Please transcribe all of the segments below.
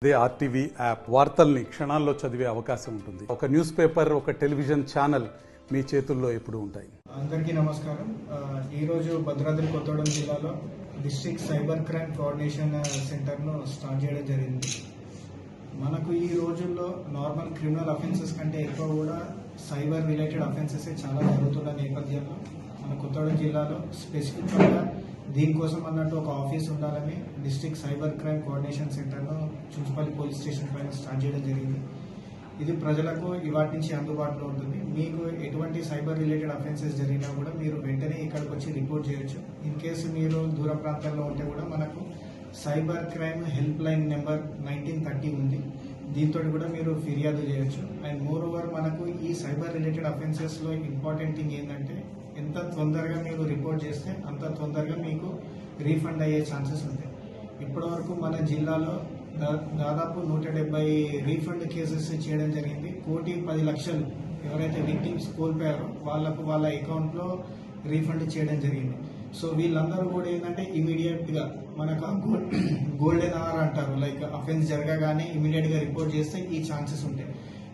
అదే RTV app వార్తల్ని క్షణాల్లో చదివే అవకాశం ఉంటుంది. ఒక న్యూస్ పేపర్, ఒక టెలివిజన్ ఛానల్ మీ చేతుల్లో ఎప్పుడూ ఉంటాయి. అందరికీ నమస్కారం. ఈరోజు భద్రాద్రి కొత్తగూడెం జిల్లాలో డిస్ట్రిక్ట్ సైబర్ క్రైమ్ కోఆర్డినేషన్ సెంటర్ను స్టార్ట్ చేయడం జరిగింది. మనకు ఈ రోజుల్లో నార్మల్ క్రిమినల్ అఫెన్సెస్ కంటే ఎక్కువ కూడా సైబర్ రిలేటెడ్ అఫెన్సెస్ చాలా జరుగుతున్న నేపథ్యంలో మన కొత్తగూడెం జిల్లాలో స్పెసిఫిక్గా దీనికోసం అన్నట్టు ఒక ఆఫీస్ ఉండాలని డిస్ట్రిక్ట్ సైబర్ క్రైమ్ కోఆర్డినేషన్ సెంటర్ను చుంచుపల్లి పోలీస్ స్టేషన్ పైన స్టార్ట్ చేయడం జరిగింది. ఇది ప్రజలకు ఇవాటి నుంచి అందుబాటులో ఉంటుంది. మీకు ఎటువంటి సైబర్ రిలేటెడ్ అఫెన్సెస్ జరిగినా కూడా మీరు వెంటనే ఇక్కడికి వచ్చి రిపోర్ట్ చేయొచ్చు. ఇన్ కేసు మీరు దూర ప్రాంతాల్లో ఉంటే కూడా మనకు cyber crime help line number 1930 ఉంది. దీంతో కూడా మీరు ఫిర్యాదు చేయొచ్చు. అండ్ మోర్ ఓవర్ మనకు ఈ సైబర్ రిలేటెడ్ అఫెన్సెస్లో ఇంపార్టెంట్ థింగ్ ఏంటంటే ఎంత తొందరగా మీరు రిపోర్ట్ చేస్తే అంత తొందరగా మీకు రీఫండ్ అయ్యే ఛాన్సెస్ ఉంటాయి. ఇప్పటివరకు మన జిల్లాలో దాదాపు 170 రీఫండ్ కేసెస్ చేయడం జరిగింది. 1,10,00,000 ఎవరైతే విక్టిమ్స్ కోల్పోయారో వాళ్ళకు వాళ్ళ అకౌంట్లో రీఫండ్ చేయడం జరిగింది. సో వీళ్ళందరూ కూడా ఏంటంటే ఇమీడియట్ గా మనకు గోల్డెన్ అవర్ అంటారు, లైక్ అఫెన్స్ జరగగానే ఇమీడియట్ గా రిపోర్ట్ చేస్తే ఈ ఛాన్సెస్ ఉంటాయి.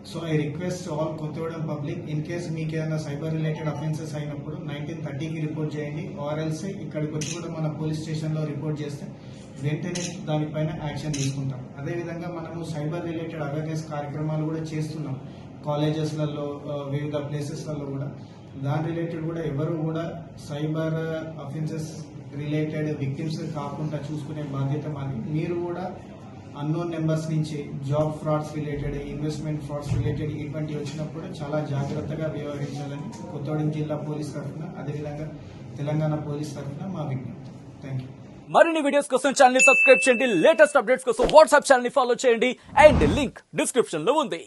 So I request all Kothagudem public, in case మీకు ఏదైనా సైబర్ రిలేటెడ్ అఫెన్సెస్ అయినప్పుడు 1930కి రిపోర్ట్ చేయండి. ఆర్ఎల్స్ ఇక్కడికి వచ్చి కూడా మన పోలీస్ స్టేషన్లో రిపోర్ట్ చేస్తే వెంటనే దానిపైన యాక్షన్ తీసుకుంటాం. అదేవిధంగా మనము సైబర్ రిలేటెడ్ అవేర్నెస్ కార్యక్రమాలు కూడా చేస్తున్నాం కాలేజెస్లలో, వివిధ ప్లేసెస్లలో కూడా. దాని రిలేటెడ్ కూడా ఎవరు కూడా సైబర్ అఫెన్సెస్ రిలేటెడ్ విక్టిమ్స్ కాకుండా చూసుకునే బాధ్యత మాది. మీరు కూడా అన్నోన్ నెంబర్స్ నుంచి job frauds related, investment frauds related ఇటువంటి వచ్చినప్పుడు చాలా జాగ్రత్తగా వ్యవహరించాలని కొత్తగూడెం జిల్లా పోలీస్ తరఫున, అదేవిధంగా తెలంగాణ పోలీస్ తరఫున మా విజ్ఞప్తి. Thank you. మరిన్ని వీడియోస్ కోసం ఛానల్ ని సబ్స్క్రైబ్ చేయండి. లేటెస్ట్ అప్డేట్స్ కోసం వాట్సాప్ ఛానల్ ని ఫాలో చేయండి. అండ్ లింక్ డిస్క్రిప్షన్ లో ఉంది.